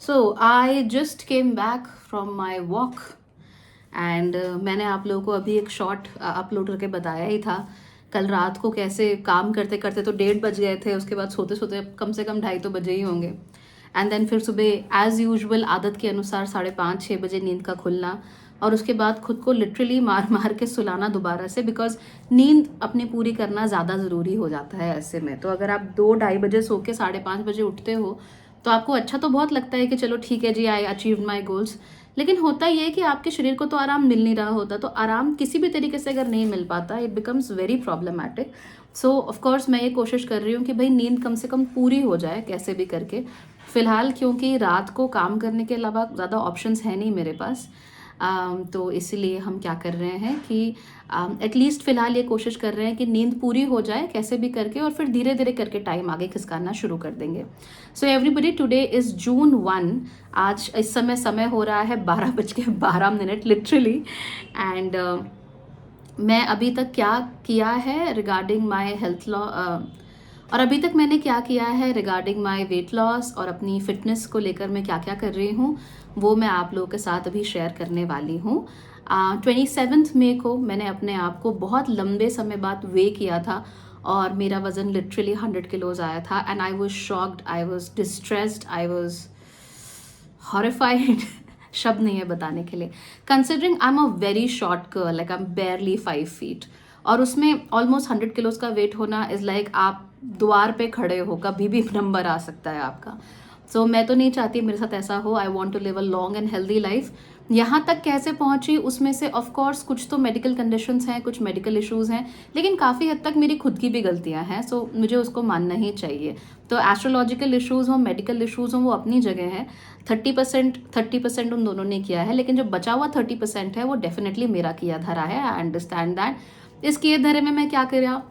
So I just came back from my walk and मैंने आप लोगों को अभी एक शॉर्ट अपलोड करके बताया ही था कल रात को कैसे काम करते करते तो 1:30 बज गए थे, उसके बाद सोते सोते कम से कम 2:30 तो बजे ही होंगे। एंड देन फिर सुबह एज़ यूजुअल आदत के अनुसार 5:30-6 बजे नींद का खुलना, और उसके बाद खुद को लिटरली मार मार के सुलाना दोबारा से, बिकॉज नींद अपनी पूरी करना ज़्यादा ज़रूरी हो जाता है ऐसे में। तो अगर आप 2-2:30 बजे सो के 5:30 बजे उठते हो तो आपको अच्छा तो बहुत लगता है कि चलो ठीक है जी, आई अचीव्ड माई गोल्स। लेकिन होता ये है कि आपके शरीर को तो आराम मिल नहीं रहा होता, तो आराम किसी भी तरीके से अगर नहीं मिल पाता, it becomes very problematic. So of course मैं ये कोशिश कर रही हूँ कि भाई नींद कम से कम पूरी हो जाए कैसे भी करके फिलहाल, क्योंकि रात को काम करने के अलावा ज़्यादा ऑप्शंस है नहीं मेरे पास। तो इसीलिए हम क्या कर रहे हैं कि एटलीस्ट फ़िलहाल ये कोशिश कर रहे हैं कि नींद पूरी हो जाए कैसे भी करके, और फिर धीरे धीरे करके टाइम आगे खिसकाना शुरू कर देंगे। So everybody, today is June 1। आज इस समय हो रहा है 12:12 लिटरली। एंड मैं अभी तक क्या किया है रिगार्डिंग माय हेल्थ लॉ, और अभी तक मैंने क्या किया है रिगार्डिंग माय वेट लॉस और अपनी फिटनेस को लेकर मैं क्या क्या कर रही हूँ, वो मैं आप लोगों के साथ अभी शेयर करने वाली हूँ। 27 मई को मैंने अपने आप को बहुत लंबे समय बाद वे किया था, और मेरा वज़न लिटरली 100 किलोज आया था। And I was shocked, I was distressed, I was horrified शब्द नहीं है बताने के लिए, considering I am a very short girl, like I am बेयरली 5 feet, और उसमें ऑलमोस्ट 100 किलोज का वेट होना इज़ लाइक आप द्वार पे खड़े हो, कभी भी नंबर आ सकता है आपका। सो मैं तो नहीं चाहती मेरे साथ ऐसा हो। I want to live a long and healthy life. यहाँ तक कैसे पहुँची उसमें से ऑफ कोर्स कुछ तो मेडिकल कंडीशंस हैं, कुछ मेडिकल इश्यूज़ हैं, लेकिन काफ़ी हद तक मेरी खुद की भी गलतियाँ हैं, सो मुझे उसको मानना ही चाहिए। तो एस्ट्रोलॉजिकल इश्यूज़ हों, मेडिकल इश्यूज़ हों, वो अपनी जगह है। 30% उन दोनों ने किया है, लेकिन जो बचा हुआ 30% है वो डेफिनेटली मेरा किया धरा है। I understand that. इस किए धरे में मैं क्या करा,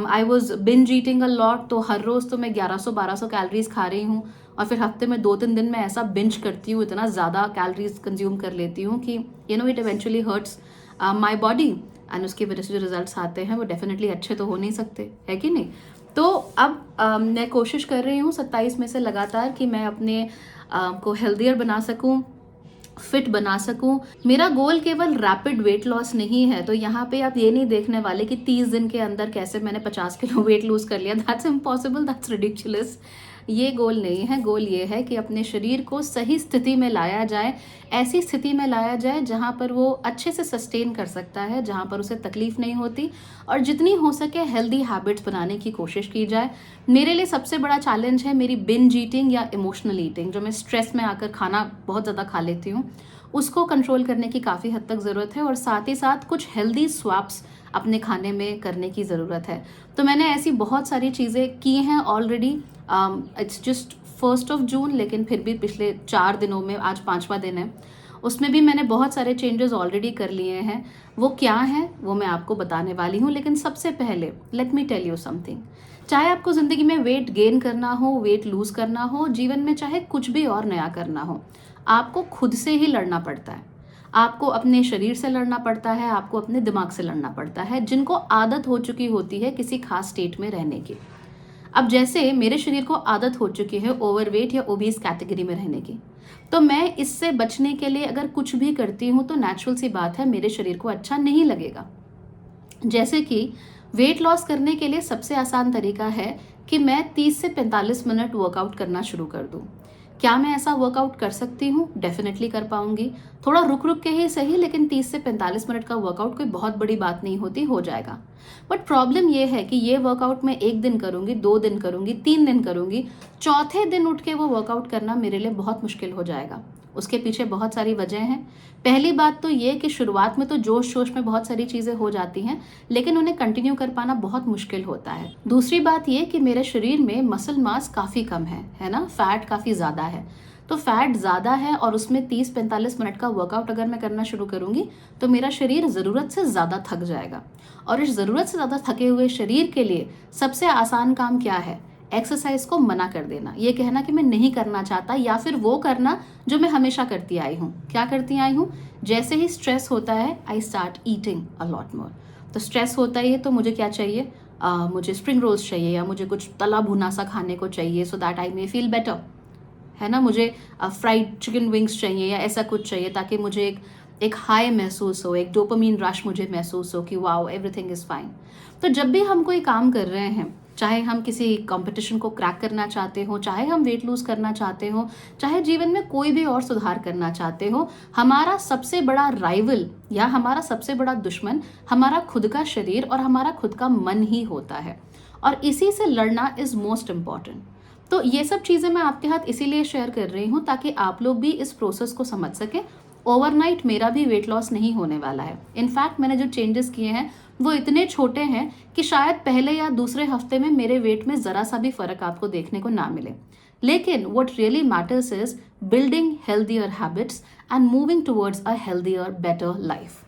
I was binge eating a lot, तो हर रोज़ तो मैं 1100-1200 कैलोरीज खा रही हूँ, और फिर हफ्ते में 2-3 दिन में ऐसा बिंज करती हूँ, इतना ज़्यादा कैलोरीज कंज्यूम कर लेती हूँ कि it eventually hurts my body, and उसकी वजह से जो रिजल्ट्स आते हैं वो डेफिनेटली अच्छे तो हो नहीं सकते, है कि नहीं। तो अब मैं कोशिश कर रही हूँ 27 में से लगातार कि मैं अपने को हेल्दियर बना सकूँ, फिट बना सकूं। मेरा गोल केवल रैपिड वेट लॉस नहीं है, तो यहाँ पे आप ये नहीं देखने वाले कि 30 दिन के अंदर कैसे मैंने 50 किलो वेट लूज कर लिया। That's impossible, that's ridiculous. ये गोल नहीं है। गोल ये है कि अपने शरीर को सही स्थिति में लाया जाए, ऐसी स्थिति में लाया जाए जहाँ पर वो अच्छे से सस्टेन कर सकता है, जहाँ पर उसे तकलीफ नहीं होती, और जितनी हो सके हेल्दी हैबिट्स बनाने की कोशिश की जाए। मेरे लिए सबसे बड़ा चैलेंज है मेरी बिंज ईटिंग या इमोशनल ईटिंग, जो मैं स्ट्रेस में आकर खाना बहुत ज़्यादा खा लेती हूँ, उसको कंट्रोल करने की काफ़ी हद तक ज़रूरत है, और साथ ही साथ कुछ हेल्दी स्वैप्स अपने खाने में करने की ज़रूरत है। तो मैंने ऐसी बहुत सारी चीज़ें की हैं ऑलरेडी। इट्स जस्ट 1 जून, लेकिन फिर भी पिछले 4 दिनों में आज 5वां दिन है, उसमें भी मैंने बहुत सारे चेंजेस ऑलरेडी कर लिए हैं। वो क्या हैं वो मैं आपको बताने वाली हूँ, लेकिन सबसे पहले let me tell you something. चाहे आपको ज़िंदगी में वेट गेन करना हो, वेट लूज़ करना हो, जीवन में चाहे कुछ भी और नया करना हो, आपको खुद से ही लड़ना पड़ता है। आपको अपने शरीर से लड़ना पड़ता है, आपको अपने दिमाग से लड़ना पड़ता है, जिनको आदत हो चुकी होती है किसी खास स्टेट में रहने की। अब जैसे मेरे शरीर को आदत हो चुकी है ओवरवेट या ओबीस कैटेगरी में रहने की, तो मैं इससे बचने के लिए अगर कुछ भी करती हूँ तो नेचुरल सी बात है मेरे शरीर को अच्छा नहीं लगेगा। जैसे कि वेट लॉस करने के लिए सबसे आसान तरीका है कि मैं 30 से 45 मिनट वर्कआउट करना शुरू कर दूं। क्या मैं ऐसा वर्कआउट कर सकती हूँ? डेफिनेटली कर पाऊंगी। थोड़ा रुक रुक के ही सही, लेकिन 30 से 45 मिनट का वर्कआउट कोई बहुत बड़ी बात नहीं होती, हो जाएगा। बट प्रॉब्लम ये है कि ये वर्कआउट मैं 1 दिन करूंगी, 2 दिन करूंगी, 3 दिन करूंगी, चौथे दिन उठ के वो वर्कआउट करना मेरे लिए बहुत मुश्किल हो जाएगा। उसके पीछे बहुत सारी वजह हैं। पहली बात तो ये कि शुरुआत में तो जोश शोश में बहुत सारी चीज़ें हो जाती हैं, लेकिन उन्हें कंटिन्यू कर पाना बहुत मुश्किल होता है। दूसरी बात ये कि मेरे शरीर में मसल मास काफ़ी कम है ना, फैट काफ़ी ज़्यादा है। तो फैट ज़्यादा है और उसमें 30-45 मिनट का वर्कआउट अगर मैं करना शुरू करूँगी तो मेरा शरीर ज़रूरत से ज़्यादा थक जाएगा। और इस ज़रूरत से ज़्यादा थके हुए शरीर के लिए सबसे आसान काम क्या है? एक्सरसाइज को मना कर देना, ये कहना कि मैं नहीं करना चाहता, या फिर वो करना जो मैं हमेशा करती आई हूँ। क्या करती आई हूँ? जैसे ही स्ट्रेस होता है I start eating a lot more. तो स्ट्रेस होता ही है तो मुझे क्या चाहिए? मुझे स्प्रिंग रोल्स चाहिए, या मुझे कुछ तला भुना सा खाने को चाहिए, सो that I may feel better. है ना, मुझे फ्राइड चिकन विंग्स चाहिए या ऐसा कुछ चाहिए ताकि मुझे एक हाई महसूस हो, एक डोपामीन रश मुझे महसूस हो कि वाओ एवरीथिंग इज़ फाइन। तो जब भी हम कोई काम कर रहे हैं, चाहे हम किसी कंपटीशन को क्रैक करना चाहते हो, चाहे हम वेट लूज करना चाहते हो, चाहे जीवन में कोई भी और सुधार करना चाहते हो, हमारा सबसे बड़ा राइवल या हमारा सबसे बड़ा दुश्मन हमारा खुद का शरीर और हमारा खुद का मन ही होता है, और इसी से लड़ना इज मोस्ट इम्पॉर्टेंट। तो ये सब चीज़ें मैं आपके साथ इसीलिए शेयर कर रही हूँ ताकि आप लोग भी इस प्रोसेस को समझ सकें। ओवरनाइट मेरा भी वेट लॉस नहीं होने वाला है। इनफैक्ट मैंने जो चेंजेस किए हैं वो इतने छोटे हैं कि शायद पहले या दूसरे हफ्ते में मेरे वेट में ज़रा सा भी फ़र्क आपको देखने को ना मिले। लेकिन what really matters is building healthier habits and moving towards a healthier better life.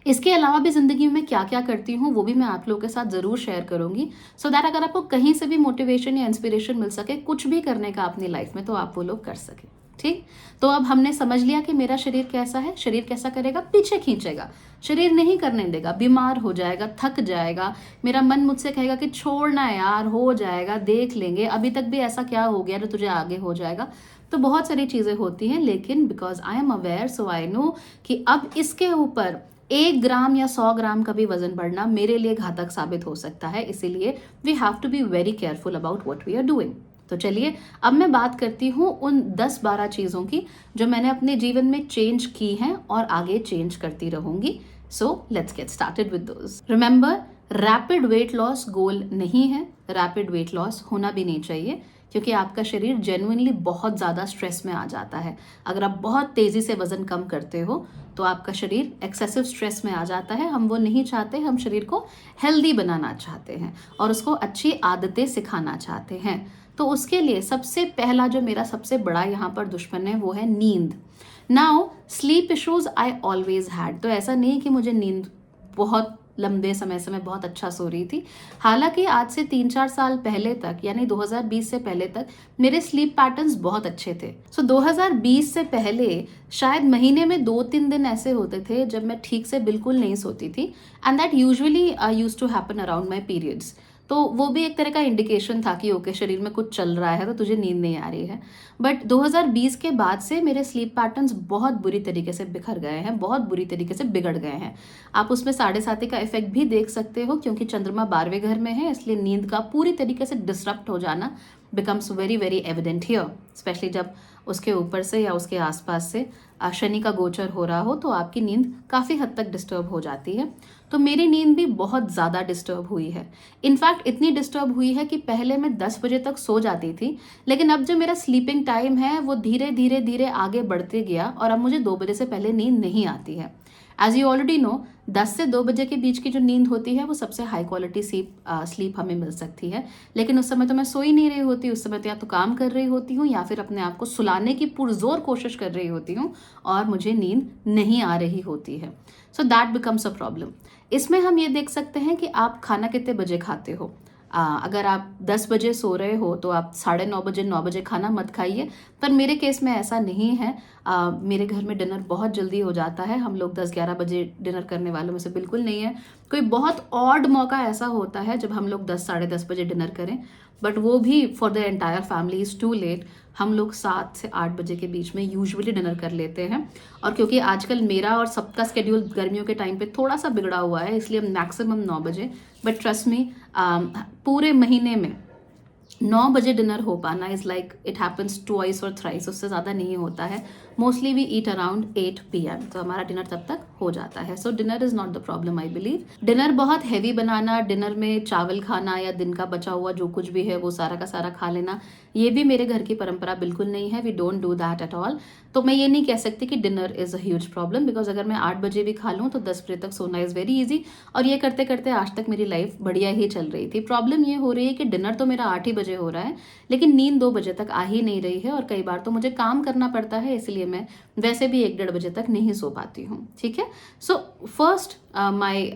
इसके अलावा भी ज़िंदगी में क्या क्या करती हूँ वो भी मैं आप लोगों के साथ ज़रूर शेयर करूँगी, सो दैट अगर आपको कहीं से भी मोटिवेशन या इंस्पिरेशन मिल सके कुछ भी करने का अपनी लाइफ में, तो आप वो लोग कर सके। ठीक, तो अब हमने समझ लिया कि मेरा शरीर कैसा है, शरीर कैसा करेगा, पीछे खींचेगा, शरीर नहीं करने देगा, बीमार हो जाएगा, थक जाएगा, मेरा मन मुझसे कहेगा कि छोड़ना यार, हो जाएगा, देख लेंगे, अभी तक भी ऐसा क्या हो गया जो तुझे आगे हो जाएगा। तो बहुत सारी चीज़ें होती हैं, लेकिन because I am aware so I know कि अब इसके ऊपर 1 ग्राम या 100 ग्राम का भी वजन बढ़ना मेरे लिए घातक साबित हो सकता है, इसीलिए we have to be very careful about what we are doing. तो चलिए अब मैं बात करती हूँ उन 10-12 चीज़ों की जो मैंने अपने जीवन में चेंज की हैं और आगे चेंज करती रहूंगी। So let's get started with those. Remember, rapid weight loss goal नहीं है, रैपिड वेट लॉस होना भी नहीं चाहिए, क्योंकि आपका शरीर जेन्युइनली बहुत ज़्यादा स्ट्रेस में आ जाता है। अगर आप बहुत तेज़ी से वज़न कम करते हो तो आपका शरीर एक्सेसिव स्ट्रेस में आ जाता है। हम वो नहीं चाहते, हम शरीर को हेल्दी बनाना चाहते हैं और उसको अच्छी आदतें सिखाना चाहते हैं। तो उसके लिए सबसे पहला जो मेरा सबसे बड़ा यहाँ पर दुश्मन है वो है नींद। Now sleep issues I always had, तो ऐसा नहीं कि मुझे नींद बहुत लंबे समय से मैं बहुत अच्छा सो रही थी। हालांकि आज से 3-4 साल पहले तक, यानी 2020 से पहले तक मेरे स्लीप पैटर्न्स बहुत अच्छे थे। सो 2020 से पहले शायद महीने में 2-3 दिन ऐसे होते थे जब मैं ठीक से बिल्कुल नहीं सोती थी, and that usually used to happen around my periods. तो वो भी एक तरह का इंडिकेशन था कि ओके शरीर में कुछ चल रहा है, तो तुझे नींद नहीं आ रही है। बट 2020 के बाद से मेरे स्लीप पैटर्न्स बहुत बुरी तरीके से बिखर गए हैं, बहुत बुरी तरीके से बिगड़ गए हैं। आप उसमें 7.5 का इफेक्ट भी देख सकते हो, क्योंकि चंद्रमा 12वें घर में है, इसलिए नींद का पूरी तरीके से डिसरप्ट हो जाना becomes very very evident here, specially जब उसके ऊपर से या उसके आसपास से शनि का गोचर हो रहा हो तो आपकी नींद काफ़ी हद तक डिस्टर्ब हो जाती है। तो मेरी नींद भी बहुत ज़्यादा डिस्टर्ब हुई है। इनफैक्ट इतनी डिस्टर्ब हुई है कि पहले मैं 10 बजे तक सो जाती थी, लेकिन अब जो मेरा स्लीपिंग टाइम है वो धीरे धीरे धीरे आगे बढ़ते गया और अब मुझे 2 बजे से पहले नींद नहीं आती है। एज यू ऑलरेडी नो, 10 से 2 बजे के बीच की जो नींद होती है वो सबसे हाई क्वालिटी स्लीप हमें मिल सकती है। लेकिन उस समय तो मैं सो ही नहीं रही होती, उस समय तो या तो काम कर रही होती हूँ या फिर अपने आप को सुलाने की पुरजोर कोशिश कर रही होती हूँ और मुझे नींद नहीं आ रही होती है। So that becomes a problem. इसमें हम ये देख सकते हैं कि आप खाना कितने बजे खाते हो। अगर आप 10 बजे सो रहे हो तो आप 9:30 बजे 9 बजे खाना मत खाइए, पर मेरे केस में ऐसा नहीं है। मेरे घर में डिनर बहुत जल्दी हो जाता है, हम लोग 10-11 बजे डिनर करने वालों में से बिल्कुल नहीं है। कोई बहुत ऑड मौका ऐसा होता है जब हम लोग 10 साढ़े 10 बजे डिनर करें, बट वो भी for the entire family is too late. हम लोग 7 से 8 बजे के बीच में यूजुअली डिनर कर लेते हैं। और क्योंकि आजकल मेरा और सबका स्केड्यूल गर्मियों के टाइम पे थोड़ा सा बिगड़ा हुआ है, इसलिए मैक्सिमम 9 बजे, बट ट्रस्ट मी पूरे महीने में 9 बजे डिनर हो पाना is like it happens twice और थ्राइस, उससे ज़्यादा नहीं होता है। Mostly we eat around 8 PM, तो हमारा डिनर तब तक हो जाता है। सो dinner is not the problem I believe. Dinner बहुत हैवी बनाना, डिनर में चावल खाना या दिन का बचा हुआ जो कुछ भी है वो सारा का सारा खा लेना, ये भी मेरे घर की परंपरा बिल्कुल नहीं है। We don't do that at all. तो मैं ये नहीं कह सकती कि dinner is a huge problem, because अगर मैं 8 बजे भी खा लूँ तो 10 बजे तक सोना इज़ वेरी ईजी, और ये करते करते आज तक मेरी लाइफ बढ़िया ही चल रही थी। प्रॉब्लम ये हो रही है कि डिनर तो मेरा 8 ही बजे हो रहा है, लेकिन नींद 2 बजे तक आ ही नहीं रही है, और कई बार तो मुझे काम करना पड़ता है, इसलिए मैं वैसे भी 1-1:30 बजे तक नहीं सो पाती हूँ। ठीक है, so first my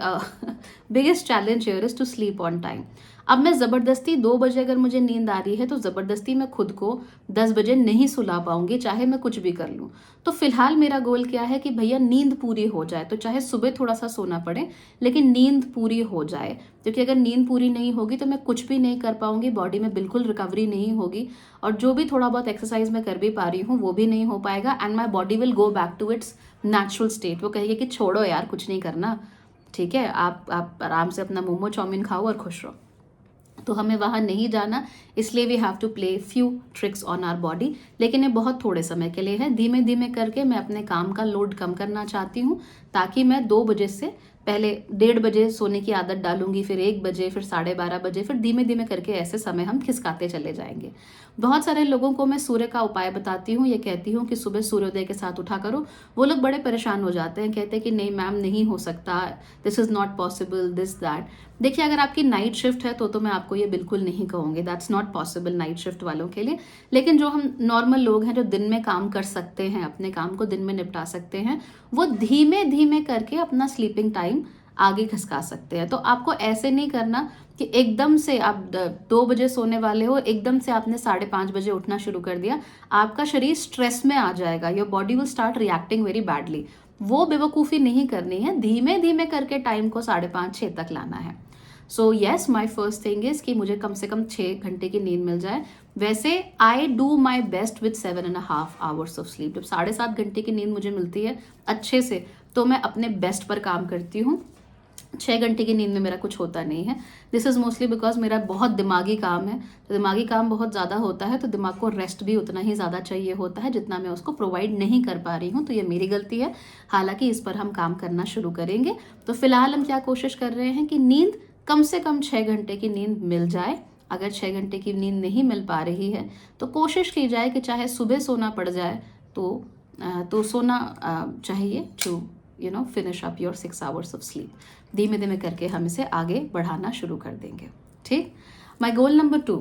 biggest challenge here is to sleep on time. अब मैं ज़बरदस्ती 2 बजे अगर मुझे नींद आ रही है तो ज़बरदस्ती मैं खुद को 10 बजे नहीं सुला पाऊंगी, चाहे मैं कुछ भी कर लूँ। तो फिलहाल मेरा गोल क्या है कि भैया नींद पूरी हो जाए, तो चाहे सुबह थोड़ा सा सोना पड़े लेकिन नींद पूरी हो जाए, क्योंकि अगर नींद पूरी नहीं होगी तो मैं कुछ भी नहीं कर पाऊंगी, बॉडी में बिल्कुल रिकवरी नहीं होगी, और जो भी थोड़ा बहुत एक्सरसाइज मैं कर भी पा रही हूँ वो भी नहीं हो पाएगा, and my body will go back to its natural state. वो कहेगी कि छोड़ो यार, कुछ नहीं करना, ठीक है, आप आराम से अपना मोमो चाउमीन खाओ और खुश रहो। तो हमें वहाँ नहीं जाना, इसलिए we have to play few tricks on our body, लेकिन ये बहुत थोड़े समय के लिए है। धीमे धीमे करके मैं अपने काम का लोड कम करना चाहती हूँ, ताकि मैं 2 बजे से पहले 1:30 बजे सोने की आदत डालूंगी, फिर 1 बजे, फिर 12:30 बजे, फिर धीमे धीमे करके ऐसे समय हम खिसकाते चले जाएंगे। बहुत सारे लोगों को मैं सूर्य का उपाय बताती हूँ, ये कहती हूँ कि सुबह सूर्योदय के साथ उठा करो। वो लोग बड़े परेशान हो जाते हैं, कहते हैं कि नहीं मैम नहीं हो सकता, this is not possible, this that. देखिए, अगर आपकी नाइट शिफ्ट है तो मैं आपको ये बिल्कुल नहीं कहूँगी, that's not possible night shift वालों के लिए। लेकिन जो हम नॉर्मल लोग हैं, जो दिन में काम कर सकते हैं, अपने काम को दिन में निपटा सकते हैं, वो धीमे धीमे करके अपना स्लीपिंग टाइम आगे खिसका सकते हैं। तो आपको ऐसे नहीं करना कि एकदम से आप 2 बजे सोने वाले हो, एकदम से आपने 5:30 बजे उठना शुरू कर दिया, आपका शरीर स्ट्रेस में आ जाएगा, your body will start reacting very badly. वो बेवकूफ़ी नहीं करनी है, धीमे धीमे करके टाइम को 5:30-6 तक लाना है। So yes, my first thing is कि मुझे कम से कम 6 घंटे की नींद मिल जाए। वैसे I do my best with 7.5 hours of sleep. जब 7.5 घंटे की नींद मुझे मिलती है अच्छे से, तो मैं अपने बेस्ट पर काम करती हूँ। 6 घंटे की नींद में मेरा कुछ होता नहीं है। दिस इज़ मोस्टली बिकॉज मेरा बहुत दिमागी काम है, तो दिमागी काम बहुत ज़्यादा होता है, तो दिमाग को रेस्ट भी उतना ही ज़्यादा चाहिए होता है जितना मैं उसको प्रोवाइड नहीं कर पा रही हूँ। तो ये मेरी गलती है, हालांकि इस पर हम काम करना शुरू करेंगे। तो फिलहाल हम क्या कोशिश कर रहे हैं कि नींद कम से कम 6 घंटे की नींद मिल जाए। अगर 6 घंटे की नींद नहीं मिल पा रही है तो कोशिश की जाए कि चाहे सुबह सोना पड़ जाए तो सोना चाहिए, to finish up your 6 hours of sleep. धीमे धीमे करके हम इसे आगे बढ़ाना शुरू कर देंगे, ठीक। माई गोल नंबर 2,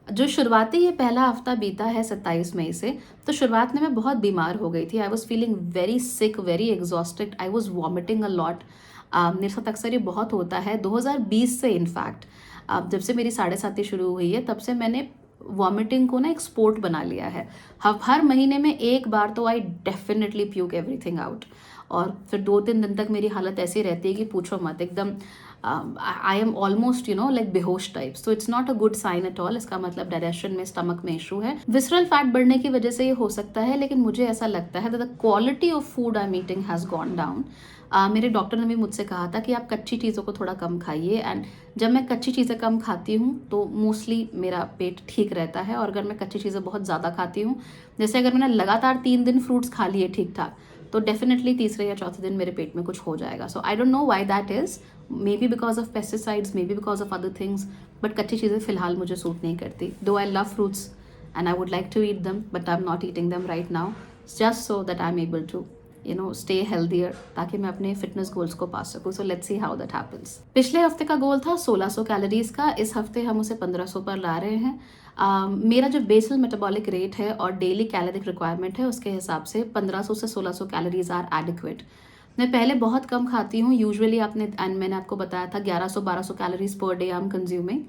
जो शुरुआती ये पहला हफ्ता बीता है 27 मई से, तो शुरुआत में मैं बहुत बीमार हो गई थी। I was feeling very sick, very exhausted, I was vomiting a lot. मेरे साथ अक्सर ये बहुत होता है 2020 से। इनफैक्ट जब से मेरी 7.5 शुरू हुई है, तब से मैंने वॉमिटिंग को ना एक स्पोर्ट बना लिया है। हर महीने में एक बार तो I definitely puke everything out, और फिर 2-3 दिन तक मेरी हालत ऐसी रहती है कि पूछो मत, एकदम आई एम ऑलमोस्ट लाइक बेहोश type. So it's not a good sign at all. इसका मतलब डायजेशन में, स्टमक में इशू है। विसरल फैट बढ़ने की वजह से ये हो सकता है, लेकिन मुझे ऐसा लगता है that the quality of food I am eating has gone down. मेरे डॉक्टर ने भी मुझसे कहा था कि आप कच्ची चीज़ों को थोड़ा कम खाइए, एंड जब मैं कच्ची चीज़ें कम खाती हूँ तो मोस्टली मेरा पेट ठीक रहता है। और अगर मैं कच्ची चीज़ें बहुत ज़्यादा खाती हूँ, जैसे अगर मैंने लगातार 3 दिन फ्रूट्स खा लिए ठीक ठाक, तो डेफिनेटली तीसरे या चौथे दिन मेरे पेट में कुछ हो जाएगा। So I don't know why that is, maybe because of pesticides, maybe because of other things, but कच्ची चीज़ें फिलहाल मुझे सूट नहीं करती। Though I love fruits and I would like to eat them, but I am not eating them right now, just so that I am able to stay healthier, ताकि मैं अपने fitness goals को पा सकूँ। So let's see how that happens. पिछले हफ्ते का गोल था 1600 कैलोरीज का, इस हफ्ते हम उसे 1500 पर ला रहे हैं। मेरा जो बेसल मेटाबॉलिक रेट है और डेली कैलोरिक रिक्वायरमेंट है, उसके हिसाब से 1500 से 1600 कैलोरीज आर एडिक्वेट। मैं पहले बहुत कम खाती हूँ, यूजुअली मैंने आपको बताया था 1100-1200 calories per day I am consuming.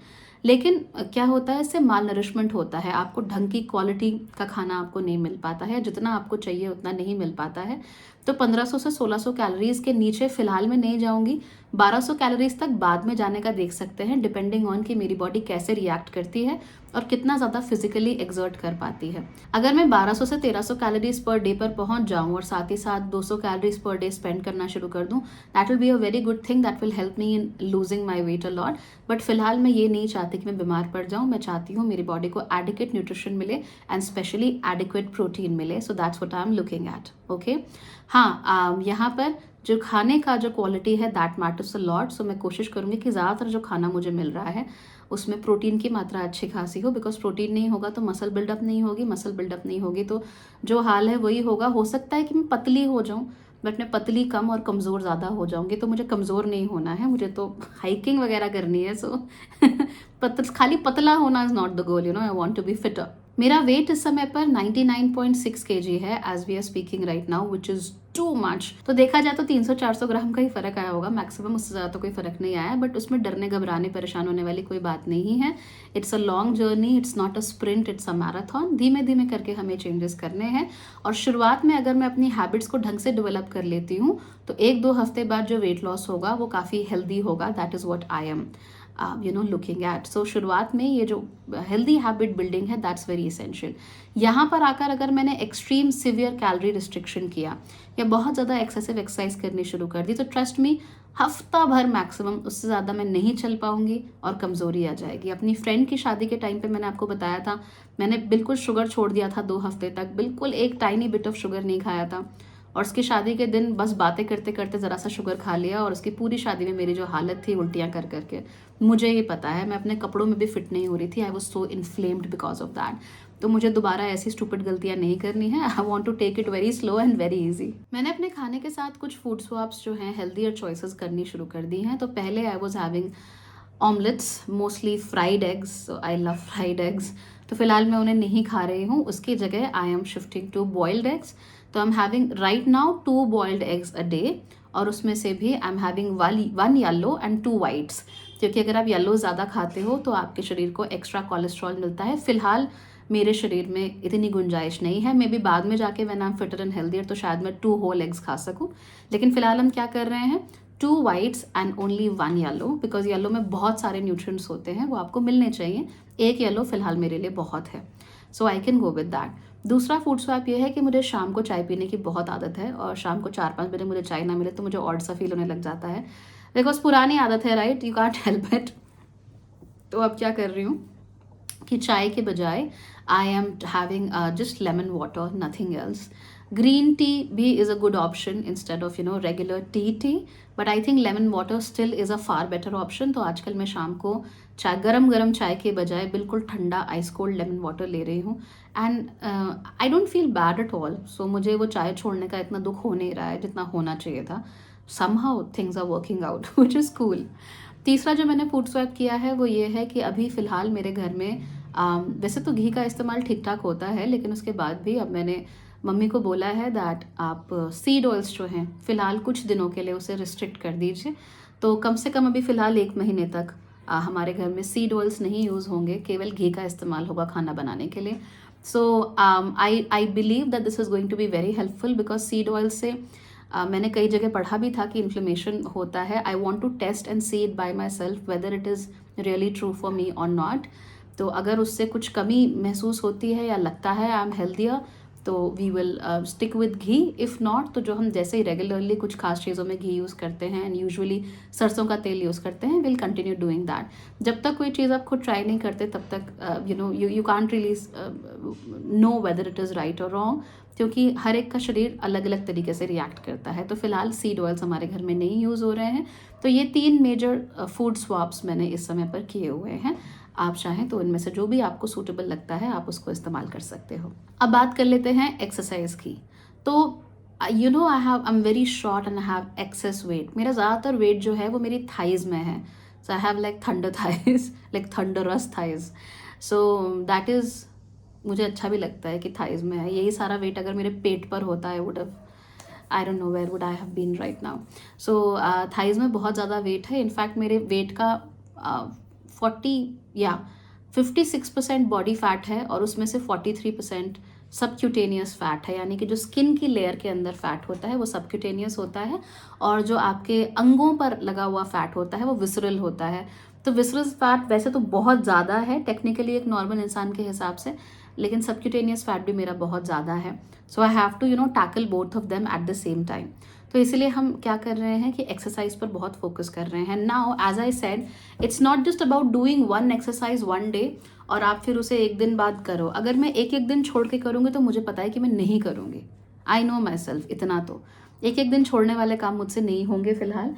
लेकिन क्या होता है, इससे माल नरिशमेंट होता है, आपको ढंग की क्वालिटी का खाना आपको नहीं मिल पाता है, जितना आपको चाहिए उतना नहीं मिल पाता है। तो 1500 से 1600 कैलोरीज के नीचे फिलहाल मैं नहीं जाऊंगी। 1200 कैलोरीज तक बाद में जाने का देख सकते हैं, डिपेंडिंग ऑन कि मेरी बॉडी कैसे रिएक्ट करती है और कितना ज़्यादा फिजिकली एक्सर्ट कर पाती है। अगर मैं 1200 से 1300 कैलोरीज पर डे पर पहुंच जाऊं और साथ ही साथ 200 कैलोरीज पर डे स्पेंड करना शुरू कर दूं, that will be a very good thing, that will help me in losing my weight a lot. But फिलहाल मैं ये नहीं चाहती कि मैं बीमार पड़ जाऊं, मैं चाहती हूँ मेरी बॉडी को एडिक्वेट न्यूट्रिशन मिले एंड स्पेशली एडिक्वेट प्रोटीन मिले। So that's what I am looking eight, okay. हाँ, यहाँ पर जो खाने का जो क्वालिटी है दैट मैटर्स अ लॉट। सो मैं कोशिश करूँगी कि ज़्यादातर जो खाना मुझे मिल रहा है उसमें प्रोटीन की मात्रा अच्छी खासी हो, बिकॉज प्रोटीन नहीं होगा तो मसल बिल्डअप नहीं होगी, मसल बिल्डअप नहीं होगी तो जो हाल है वही होगा। हो सकता है कि मैं पतली हो जाऊँ, बट मैं पतली कम और कमज़ोर ज़्यादा हो जाऊँगी, तो मुझे कमज़ोर नहीं होना है, मुझे तो हाइकिंग वगैरह करनी है। सो खाली पतला होना is not the goal, I want to be fitter. मेरा वेट इस समय पर 99.6 kg है as we are speaking right now, which is too much. तो देखा जाए तो 300-400 ग्राम का ही फर्क आया होगा मैक्सिमम, उससे ज़्यादा तो कोई फर्क नहीं आया। बट उसमें डरने घबराने परेशान होने वाली कोई बात नहीं है। It's a long journey, it's not a sprint, it's a marathon. धीमे धीमे करके हमें चेंजेस करने हैं। और शुरुआत में अगर मैं अपनी हैबिट्स को ढंग से डेवलप कर लेती हूँ तो 1-2 हफ्ते बाद जो वेट लॉस होगा वो काफ़ी हेल्दी होगा। That is what I am looking at. So शुरुआत में ये जो हेल्दी हैबिट बिल्डिंग है दैट्स वेरी इसेंशियल। यहाँ पर आकर अगर मैंने एक्सट्रीम सिवियर कैलोरी रिस्ट्रिक्शन किया या बहुत ज़्यादा एक्सेसिव एक्सरसाइज करनी शुरू कर दी तो ट्रस्ट मी, हफ्ता भर मैक्सिमम, उससे ज़्यादा मैं नहीं चल पाऊंगी और कमज़ोरी आ जाएगी। अपनी फ्रेंड की शादी के टाइम पे मैंने आपको बताया था, मैंने बिल्कुल शुगर छोड़ दिया था 2 हफ्ते तक, बिल्कुल एक टाइनी बिट ऑफ शुगर नहीं खाया था। और उसकी शादी के दिन बस बातें करते करते ज़रा सा शुगर खा लिया और उसकी पूरी शादी में मेरी जो हालत थी उल्टियाँ कर करके, मुझे ये पता है। मैं अपने कपड़ों में भी फिट नहीं हो रही थी। I was so inflamed because of that. तो मुझे दोबारा ऐसी स्टूपिड गलतियां नहीं करनी है। I want to take it very slow and very easy. मैंने अपने खाने के साथ कुछ फूड स्वैप्स जो हैं, हेल्दियर चॉइसेस करनी शुरू कर दी हैं। तो पहले I was having omelettes, mostly fried eggs. I love fried eggs. तो फिलहाल मैं उन्हें नहीं खा रही हूँ, उसकी जगह I am shifting to boiled eggs. तो I am having right now 2 boiled eggs a day. और उसमें से भी I am having 1 yellow and 2 whites, क्योंकि अगर आप येलो ज़्यादा खाते हो तो आपके शरीर को एक्स्ट्रा कोलेस्ट्रॉल मिलता है। फिलहाल मेरे शरीर में इतनी गुंजाइश नहीं है। मे बी बाद में जाके when I am fitter and healthier तो शायद मैं 2 होल एग्स खा सकूं। लेकिन फिलहाल हम क्या कर रहे हैं, 2 whites and only 1 yellow, because yellow में बहुत सारे न्यूट्रिएंट्स होते हैं, वो आपको मिलने चाहिए। एक येलो फिलहाल मेरे लिए बहुत है, so I can go with that. दूसरा फूड स्वैप ये है कि मुझे शाम को चाय पीने की बहुत आदत है और शाम को 4-5 बजे मुझे चाय ना मिले तो मुझे ऑड सा फील होने लग जाता है, बिकॉज पुरानी आदत है, right, you can't help it. तो अब क्या कर रही हूँ कि चाय के बजाय I am having just lemon water, nothing else. Green tea भी is a good option instead of regular tea, but I think lemon water still is a far better option. तो आजकल मैं शाम को चाय, गरम गरम चाय के बजाय बिल्कुल ठंडा आइस कोल्ड लेमन वाटर ले रही हूँ। And I don't feel bad at all. So मुझे वो चाय छोड़ने का इतना दुख हो नहीं रहा है जितना होना चाहिए था। Somehow things are working out which is cool. तीसरा जो मैंने फूड स्वैप किया है वो ये है कि अभी फ़िलहाल मेरे घर में वैसे तो घी का इस्तेमाल ठीक ठाक होता है, लेकिन उसके बाद भी अब मैंने मम्मी को बोला है दैट आप सीड ऑयल्स जो हैं फ़िलहाल कुछ दिनों के लिए उसे रिस्ट्रिक्ट कर दीजिए। तो कम से कम अभी फ़िलहाल 1 महीने तक हमारे घर में सीड ऑयल्स नहीं यूज़ होंगे, केवल घी का इस्तेमाल होगा खाना बनाने के लिए। So I believe that this is going to be very helpful, because seed oil से मैंने कई जगह पढ़ा भी था कि इन्फ्लेमेशन होता है। I want to test and see it by my self whether it is really true for me और नॉट। तो अगर उससे कुछ कमी महसूस होती है या लगता है आई एम हेल्दियर तो we will stick with ghee. If not तो जो हम जैसे ही रेगुलरली कुछ खास चीज़ों में घी यूज़ करते हैं एंड यूजुअली सरसों का तेल यूज़ करते हैं, विल कंटिन्यू डूइंग दैट। जब तक कोई चीज़ आप खुद ट्राई नहीं करते तब तक you can't really know whether it is right और रॉन्ग, क्योंकि हर एक का शरीर अलग अलग तरीके से रिएक्ट करता है। तो फिलहाल सीड ऑयल्स हमारे घर में नहीं यूज़ हो रहे हैं। तो ये 3 मेजर फूड स्वैप्स मैंने इस समय पर किए हुए हैं। आप चाहें तो इनमें से जो भी आपको सूटेबल लगता है आप उसको इस्तेमाल कर सकते हो। अब बात कर लेते हैं एक्सरसाइज की। तो I am very short and I have access wait. मेरा ज़्यादातर वेट जो है वो मेरी थाइज़ में है। So I have like thunder thighs, like thunderous thighs. So that is, मुझे अच्छा भी लगता है कि थाइज़ में है। यही सारा वेट अगर मेरे पेट पर होता है would have, I don't know where would I have been right now. So thighs में बहुत ज़्यादा वेट है। इनफैक्ट मेरे वेट का 56% बॉडी फैट है और उसमें से 43% सबक्यूटेनियस फैट है, यानी कि जो स्किन की लेयर के अंदर फैट होता है वो सबक्यूटेनियस होता है और जो आपके अंगों पर लगा हुआ फैट होता है वो विसरल होता है। तो विसरल फैट वैसे तो बहुत ज़्यादा है टेक्निकली एक नॉर्मल इंसान के हिसाब से, लेकिन सबक्यूटेनियस फैट भी मेरा बहुत ज़्यादा है। So I have to tackle both of them at the same time. तो इसीलिए हम क्या कर रहे हैं कि एक्सरसाइज पर बहुत फोकस कर रहे हैं। Now as I said, it's not just about doing 1 exercise 1 day और आप फिर उसे एक दिन बाद करो। अगर मैं एक एक दिन छोड़ के करूँगी तो मुझे पता है कि मैं नहीं करूँगी। आई नो माई सेल्फ, इतना तो एक एक दिन छोड़ने वाले काम मुझसे नहीं होंगे फिलहाल।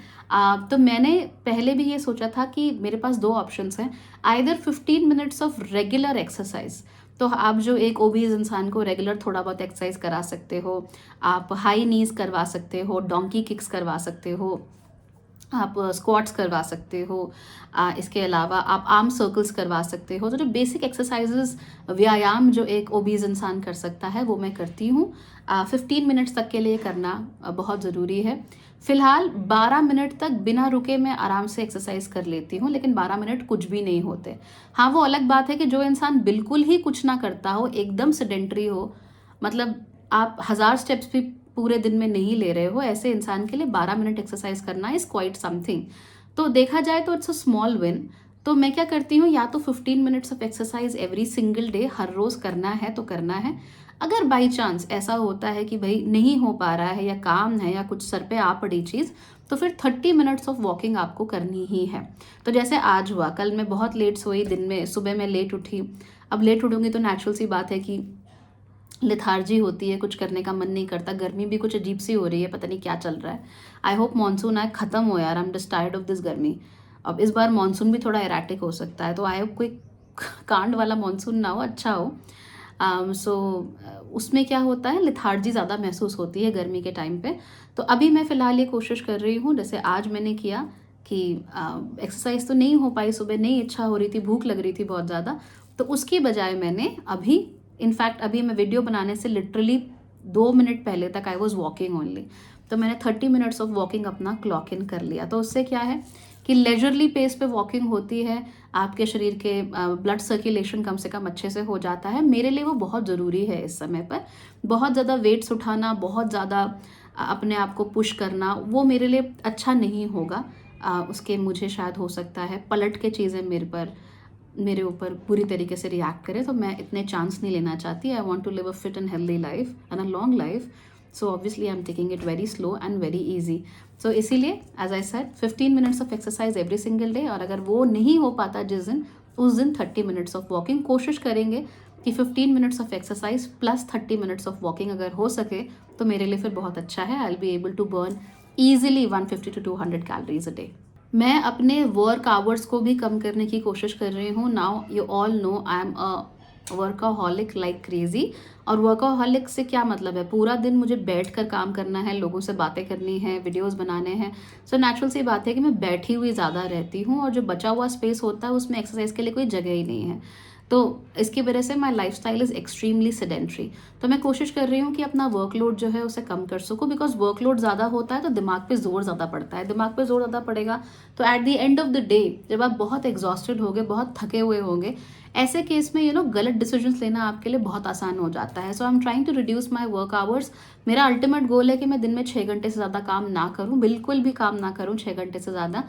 तो मैंने पहले भी ये सोचा था कि मेरे पास 2 ऑप्शंस हैं, either 15 minutes of regular exercise. तो आप जो एक ओबीज इंसान को रेगुलर थोड़ा बहुत एक्सरसाइज करा सकते हो, आप हाई नीज करवा सकते हो, डोंकी किक्स करवा सकते हो, आप स्क्वाट्स करवा सकते हो। इसके अलावा आप आर्म सर्कल्स करवा सकते हो। तो जो बेसिक एक्सरसाइजेस, व्यायाम जो एक ओबीज इंसान कर सकता है, वो मैं करती हूँ। 15 मिनट्स तक के लिए करना बहुत ज़रूरी है। फ़िलहाल 12 मिनट तक बिना रुके मैं आराम से एक्सरसाइज कर लेती हूँ, लेकिन 12 मिनट कुछ भी नहीं होते। हाँ, वो अलग बात है कि जो इंसान बिल्कुल ही कुछ ना करता हो, एकदम सेडेंटरी हो, मतलब आप 1000 स्टेप्स भी पूरे दिन में नहीं ले रहे हो, ऐसे इंसान के लिए 12 मिनट एक्सरसाइज करना इज़ क्वाइट समथिंग। तो देखा जाए तो इट्स अ स्मॉल विन। तो मैं क्या करती हूँ, या तो 15 minutes of exercise every single day, हर रोज़ करना है तो करना है। अगर बाई चांस ऐसा होता है कि भाई नहीं हो पा रहा है, या काम है, या कुछ सर पे आ पड़ी चीज़, तो फिर 30 मिनट्स ऑफ वॉकिंग आपको करनी ही है। तो जैसे आज हुआ, कल मैं बहुत लेट सोई, दिन में सुबह मैं लेट उठी। अब लेट उठूंगी तो नेचुरल सी बात है कि लेथार्जी होती है, कुछ करने का मन नहीं करता। गर्मी भी कुछ अजीब सी हो रही है, पता नहीं क्या चल रहा है। आई होप मानसून आए, ख़त्म हो यार, I am just tired of this गर्मी। अब इस बार मानसून भी थोड़ा एराटिक हो सकता है, तो आई होप कोई कांड वाला मानसून ना हो, अच्छा हो। सो उसमें क्या होता है, लेथार्जी ज़्यादा महसूस होती है गर्मी के टाइम पे। तो अभी मैं फ़िलहाल ये कोशिश कर रही हूँ, जैसे आज मैंने किया कि एक्सरसाइज तो नहीं हो पाई, सुबह नहीं इच्छा हो रही थी, भूख लग रही थी बहुत ज़्यादा, तो उसकी बजाय मैंने अभी, इनफैक्ट अभी मैं वीडियो बनाने से लिटरली 2 मिनट पहले तक आई वॉज वॉकिंग ओनली। तो मैंने 30 मिनट्स ऑफ वॉकिंग अपना क्लॉक इन कर लिया। तो उससे क्या है कि लेजरली पेस पे वॉकिंग होती है, आपके शरीर के ब्लड सर्कुलेशन कम से कम अच्छे से हो जाता है। मेरे लिए वो बहुत ज़रूरी है इस समय पर। बहुत ज़्यादा वेट्स उठाना, बहुत ज़्यादा अपने आप को पुश करना, वो मेरे लिए अच्छा नहीं होगा। उसके मुझे शायद हो सकता है पलट के चीज़ें मेरे ऊपर बुरी तरीके से रिएक्ट करे, तो मैं इतने चांस नहीं लेना चाहती। I want to live a fit and healthy life and a long life. So obviously I am taking it very slow and very easy. So इसीलिए as I said 15 minutes of exercise every single day, और अगर वो नहीं हो पाता जिस दिन, उस दिन 30 मिनट्स ऑफ वॉकिंग। कोशिश करेंगे कि 15 minutes of exercise plus 30 minutes of walking अगर हो सके तो मेरे लिए फिर बहुत अच्छा है। I will be able to burn easily 150 to 200 calories a day. मैं अपने वर्क आवर्स को भी कम करने की कोशिश कर रही हूँ। Now you all know I am a workaholic like crazy. और वर्काहॉलिक से क्या मतलब है, पूरा दिन मुझे बैठ कर काम करना है, लोगों से बातें करनी है, वीडियोस बनाने हैं। सो नेचुरल सी बात है कि मैं बैठी हुई ज़्यादा रहती हूँ, और जो बचा हुआ स्पेस होता है उसमें एक्सरसाइज के लिए कोई जगह ही नहीं है। तो इसकी वजह से my life style is extremely sedentary. तो मैं कोशिश कर रही हूँ कि अपना वर्कलोड जो है उसे कम कर सकूँ, बिकॉज वर्कलोड ज़्यादा होता है तो दिमाग पे जोर ज़्यादा पड़ता है। दिमाग पे जोर ज़्यादा पड़ेगा तो at the end of the day जब आप बहुत एग्जॉस्टेड होंगे, बहुत थके हुए होंगे, ऐसे केस में गलत डिसीजंस लेना आपके लिए बहुत आसान हो जाता है। So I am trying to reduce my work hours. मेरा अल्टीमेट गोल है कि मैं दिन में 6 घंटे से ज़्यादा काम ना करूँ, बिल्कुल भी काम ना करूँ 6 घंटे से ज़्यादा।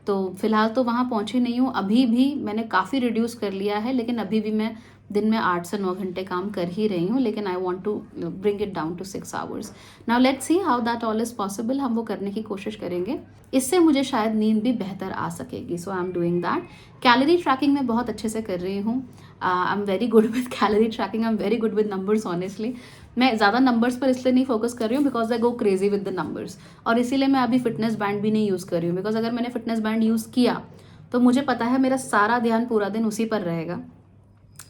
तो फिलहाल तो वहाँ पहुँची नहीं हूँ, अभी भी मैंने काफ़ी रिड्यूस कर लिया है, लेकिन अभी भी मैं दिन में 8 से 9 घंटे काम कर ही रही हूँ, लेकिन I want to bring it down to 6 hours. Now let's see how that all is possible. हम वो करने की कोशिश करेंगे, इससे मुझे शायद नींद भी बेहतर आ सकेगी। So I am doing that. Calorie tracking मैं बहुत अच्छे से कर रही हूँ। I am very good with calorie tracking, I am very good with numbers honestly. मैं ज़्यादा नंबर्स पर इसलिए नहीं फोकस कर रही हूँ because I go crazy with the numbers, और इसीलिए मैं अभी फिटनेस बैंड भी नहीं यूज़ कर रही हूँ। बिकॉज अगर मैंने फिटनेस बैंड यूज़ किया तो मुझे पता है मेरा सारा ध्यान पूरा दिन उसी पर रहेगा,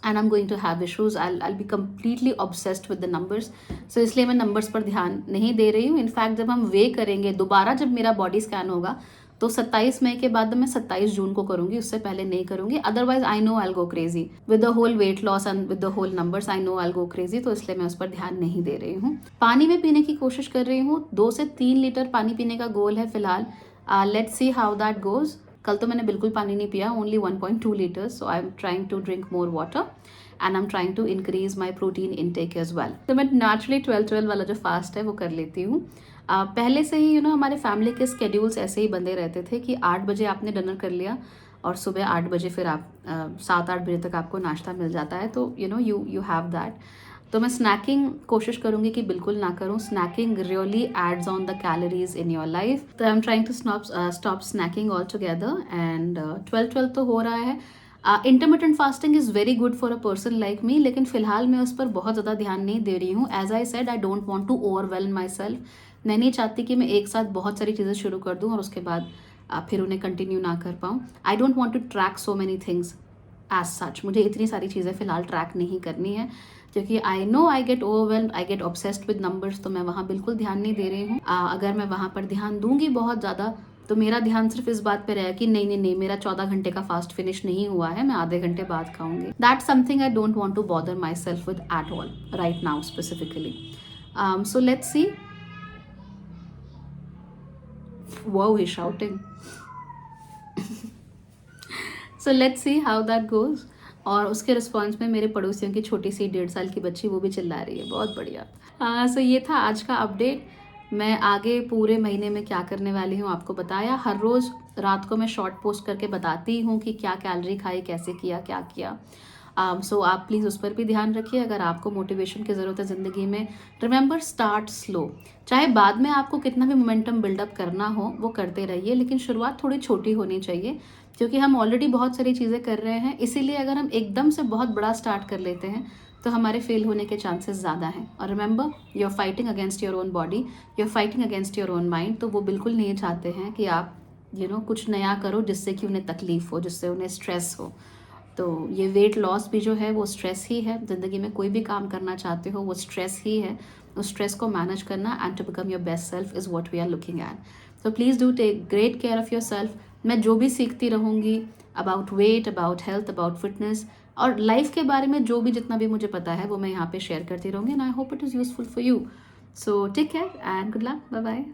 and I am going to have issues. I be completely obsessed with the numbers. So इसलिए मैं नंबर्स पर ध्यान नहीं दे रही हूँ। इनफैक्ट जब हम वे करेंगे दोबारा, जब मेरा बॉडी स्कैन होगा, तो 27 मई के बाद मैं 27 जून को करूँगी, उससे पहले नहीं करूँगी। Otherwise I know I will go crazy with the whole weight loss and with the whole numbers. I know I will go crazy, तो इसलिए मैं उस पर ध्यान नहीं दे रही हूँ। पानी में पीने की कोशिश कर रही हूँ। 2 से 3 लीटर पानी पीने का गोल है फिलहाल। Let's see how that goes. कल तो मैंने बिल्कुल पानी नहीं पिया, only 1.2 litres. So I am trying to drink more water and I am trying to increase my protein intake as well. तो मैं नेचुरली 12-12 वाला जो फास्ट है वो कर लेती हूँ। पहले से ही हमारे फैमिली के स्केड्यूल्स ऐसे ही बंधे रहते थे कि 8 बजे आपने डिनर कर लिया और सुबह 8 बजे फिर आप 7-8 बजे तक आपको नाश्ता मिल जाता है। तो यू हैव दैट। तो मैं स्नैकिंग कोशिश करूँगी कि बिल्कुल ना करूँ। Snacking really adds on the calories in your life. तो I am trying to stop snacking altogether. And 12-12 तो हो रहा है। Intermittent fasting is very good for a person like me, लेकिन फिलहाल मैं उस पर बहुत ज़्यादा ध्यान नहीं दे रही हूँ। As I said, I don't want to overwhelm my self. मैं नहीं चाहती कि मैं एक साथ बहुत सारी चीज़ें शुरू कर दूँ और उसके बाद फिर उन्हें कंटिन्यू ना कर पाऊँ। I don't want to track so many things as such. मुझे इतनी सारी चीज़ें फ़िलहाल ट्रैक नहीं करनी है, क्योंकि आई know I get overwhelm, I get obsessed with numbers. तो मैं वहाँ बिल्कुल ध्यान नहीं दे रही हूँ। अगर मैं वहाँ पर ध्यान दूंगी बहुत ज़्यादा तो मेरा ध्यान सिर्फ इस बात पे रहा कि नहीं नहीं नहीं, मेरा 14 घंटे का फास्ट फिनिश नहीं हुआ है, मैं आधे घंटे बाद खाऊंगी. That something I don't want to bother my self with at all right now specifically. So let's see. Wow, he's shouting. So let's see how that goes. और उसके रिस्पॉन्स में मेरे पड़ोसियों की छोटी सी 1.5 साल की बच्ची वो भी चिल्ला रही है. बहुत बढ़िया. सो ये था आज का अपडेट. मैं आगे पूरे महीने में क्या करने वाली हूँ आपको बताया. हर रोज़ रात को मैं शॉर्ट पोस्ट करके बताती हूँ कि क्या कैलोरी खाई, कैसे किया, क्या किया. सो आप प्लीज़ उस पर भी ध्यान रखिए. अगर आपको मोटिवेशन की ज़रूरत है ज़िंदगी में, रिमेंबर स्टार्ट स्लो. चाहे बाद में आपको कितना भी मोमेंटम बिल्डअप करना हो वो करते रहिए, लेकिन शुरुआत थोड़ी छोटी होनी चाहिए, क्योंकि हम ऑलरेडी बहुत सारी चीज़ें कर रहे हैं. इसीलिए अगर हम एकदम से बहुत बड़ा स्टार्ट कर लेते हैं तो हमारे फेल होने के चांसेस ज़्यादा हैं. और remember, you are fighting against your own body, you are fighting against your own mind. तो वो बिल्कुल नहीं चाहते हैं कि आप कुछ नया करो जिससे कि उन्हें तकलीफ हो, जिससे उन्हें स्ट्रेस हो. तो ये वेट लॉस भी जो है वो स्ट्रेस ही है. ज़िंदगी में कोई भी काम करना चाहते हो वो स्ट्रेस ही है. उस स्ट्रेस को मैनेज करना and to become your best self is what we are looking at. So please do take great care of your self. मैं जो भी सीखती रहूँगी about weight, about health, about fitness और लाइफ के बारे में, जो भी जितना भी मुझे पता है वो मैं यहाँ पे शेयर करती रहूँगी. And I hope it is useful for you. So take care and good luck. Bye bye.